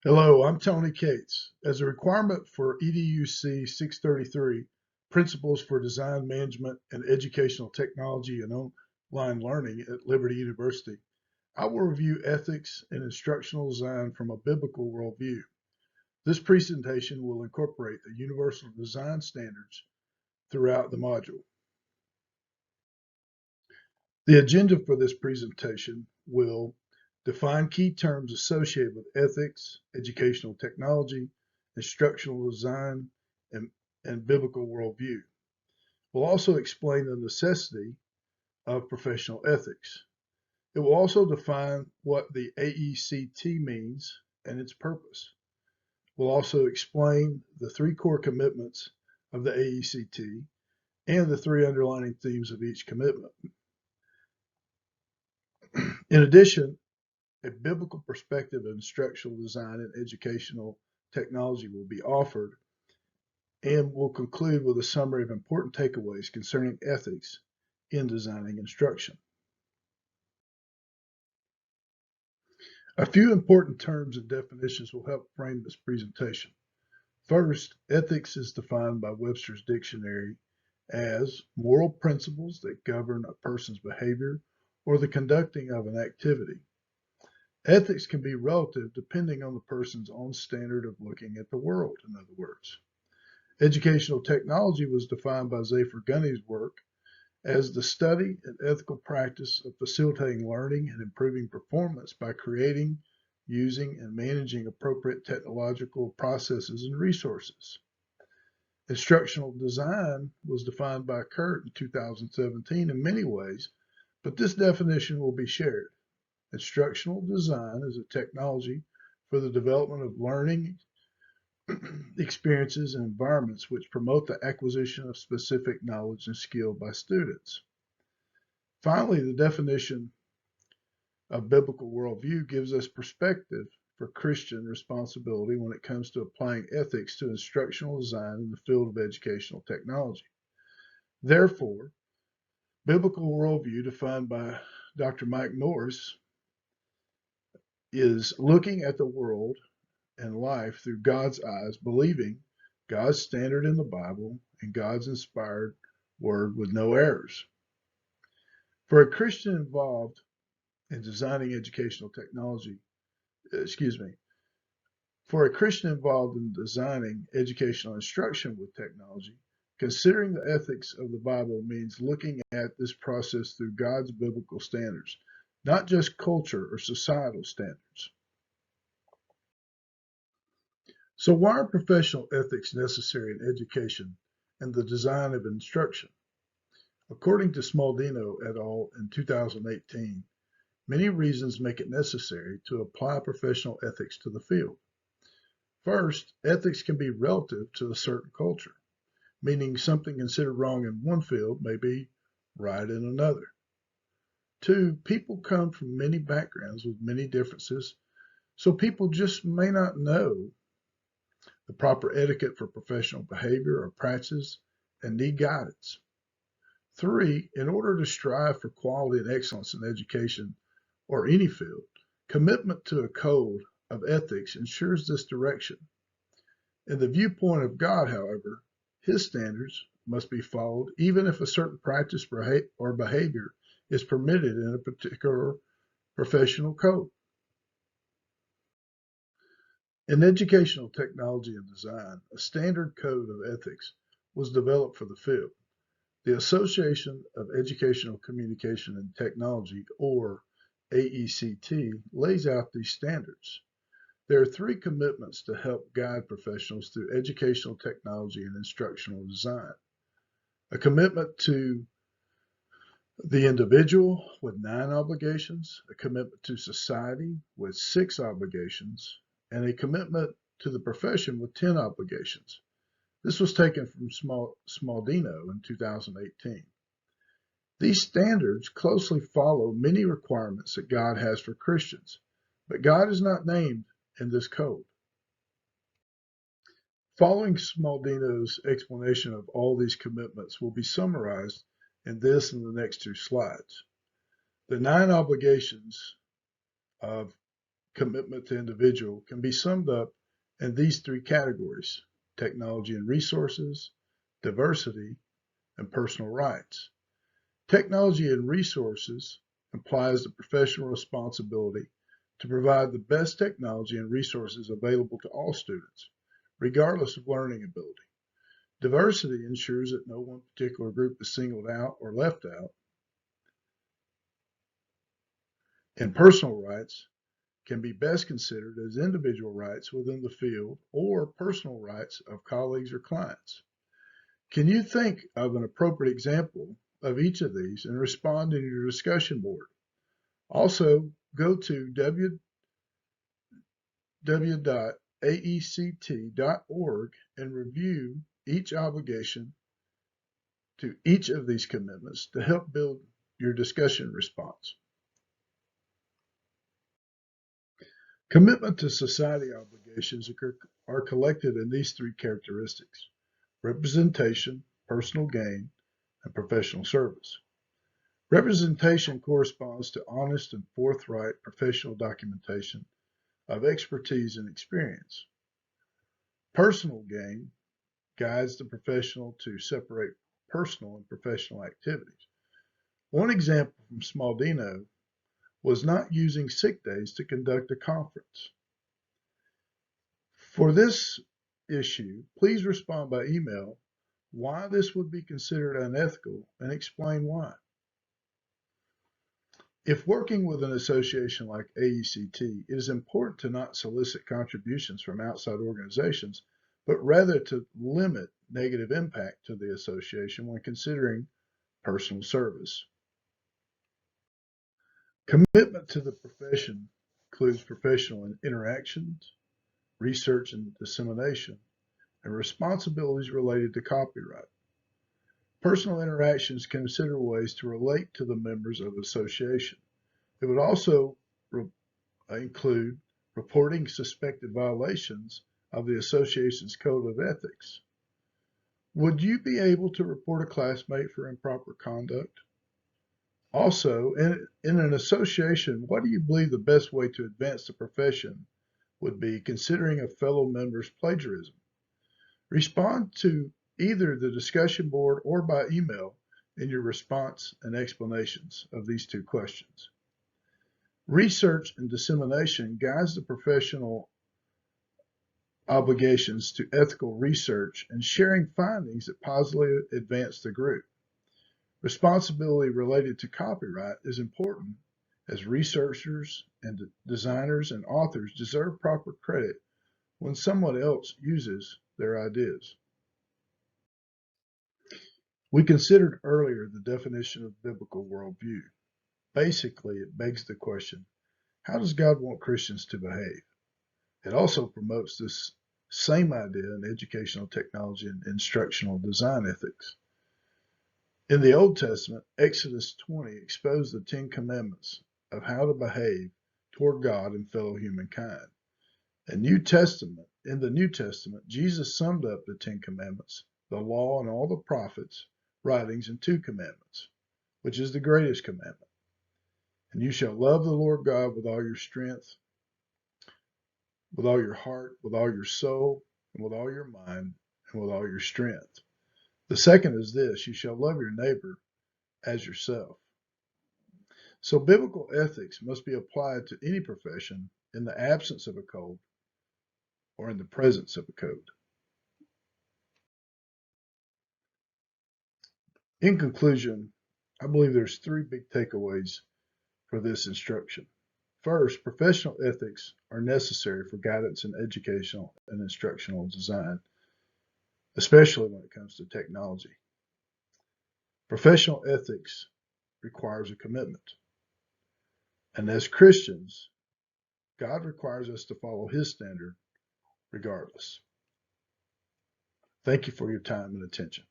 Hello, I'm Tony Cates. As a requirement for EDUC 633, Principles for Design Management and Educational Technology and Online Learning at Liberty University, I will review ethics and instructional design from a biblical worldview. This presentation will incorporate the universal design standards throughout the module. The agenda for this presentation will define key terms associated with ethics, educational technology, instructional design, and biblical worldview. We'll also explain the necessity of professional ethics. It will also define what the AECT means and its purpose. We'll also explain the three core commitments of the AECT and the three underlying themes of each commitment. In addition, a biblical perspective of instructional design and educational technology will be offered, and we'll conclude with a summary of important takeaways concerning ethics in designing instruction. A few important terms and definitions will help frame this presentation. First, ethics is defined by Webster's Dictionary as moral principles that govern a person's behavior or the conducting of an activity. Ethics can be relative depending on the person's own standard of looking at the world, in other words. Educational technology was defined by Zafer Gunny's work as the study and ethical practice of facilitating learning and improving performance by creating, using, and managing appropriate technological processes and resources. Instructional design was defined by Kurt in 2017 in many ways, but this definition will be shared. Instructional design is a technology for the development of learning experiences and environments which promote the acquisition of specific knowledge and skill by students. Finally, the definition of biblical worldview gives us perspective for Christian responsibility when it comes to applying ethics to instructional design in the field of educational technology. Therefore, biblical worldview, defined by Dr. Mike Norris, is looking at the world and life through God's eyes, believing God's standard in the Bible and God's inspired word with no errors. For a Christian involved in designing educational technology, for a Christian involved in designing educational instruction with technology, considering the ethics of the Bible means looking at this process through God's biblical standards, not just culture or societal standards. So why are professional ethics necessary in education and the design of instruction? According to Smaldino et al. In 2018, many reasons make it necessary to apply professional ethics to the field. First, ethics can be relative to a certain culture, meaning something considered wrong in one field may be right in another. Two, people come from many backgrounds with many differences, so people just may not know the proper etiquette for professional behavior or practice and need guidance. Three, in order to strive for quality and excellence in education or any field, commitment to a code of ethics ensures this direction. In the viewpoint of God, however, his standards must be followed even if a certain practice or behavior is permitted in a particular professional code. In educational technology and design, a standard code of ethics was developed for the field. The Association of Educational Communication and Technology, or AECT, lays out these standards. There are three commitments to help guide professionals through educational technology and instructional design. A commitment to the individual with 9 obligations, a commitment to society with 6 obligations, and a commitment to the profession with 10 obligations. This was taken from Smaldino in 2018. These standards closely follow many requirements that God has for Christians, but God is not named in this code. Following Smaldino's explanation of all these commitments will be summarized in this and the next 2 slides. The 9 obligations of commitment to individual can be summed up in these three categories: technology and resources, diversity, and personal rights. Technology and resources implies the professional responsibility to provide the best technology and resources available to all students, regardless of learning ability. Diversity ensures that no one particular group is singled out or left out. And personal rights can be best considered as individual rights within the field or personal rights of colleagues or clients. Can you think of an appropriate example of each of these and respond in your discussion board? Also, go to www.aect.org and review each obligation to each of these commitments to help build your discussion response. Commitment to society obligations are collected in these three characteristics: representation, personal gain, and professional service. Representation corresponds to honest and forthright professional documentation of expertise and experience. Personal gain guides the professional to separate personal and professional activities. One example from Smaldino was not using sick days to conduct a conference. For this issue, please respond by email why this would be considered unethical and explain why. If working with an association like AECT, it is important to not solicit contributions from outside organizations, but rather to limit negative impact to the association when considering personal service. Commitment to the profession includes professional interactions, research and dissemination, and responsibilities related to copyright. Personal interactions consider ways to relate to the members of the association. It would also include reporting suspected violations of the association's code of ethics. Would you be able to report a classmate for improper conduct? Also, in an association, what do you believe the best way to advance the profession would be considering a fellow member's plagiarism? Respond to either the discussion board or by email in your response and explanations of these two questions. Research and dissemination guides the professional obligations to ethical research and sharing findings that positively advance the group. Responsibility related to copyright is important as researchers and designers and authors deserve proper credit when someone else uses their ideas. We considered earlier the definition of biblical worldview. Basically, it begs the question, how does God want Christians to behave? It also promotes this same idea in educational technology and instructional design ethics. In the Old Testament, Exodus 20 exposed the 10 commandments of how to behave toward God and fellow humankind. In the New Testament, Jesus summed up the 10 commandments, the law and all the prophets' writings in 2 commandments, which is the greatest commandment. And you shall love the Lord God with all your strength, with all your heart, with all your soul, and with all your mind, and with all your strength. The second is this: you shall love your neighbor as yourself. So biblical ethics must be applied to any profession in the absence of a code or in the presence of a code. In conclusion, I believe there's 3 big takeaways for this instruction. First, professional ethics are necessary for guidance in educational and instructional design, especially when it comes to technology. Professional ethics requires a commitment. And as Christians, God requires us to follow His standard regardless. Thank you for your time and attention.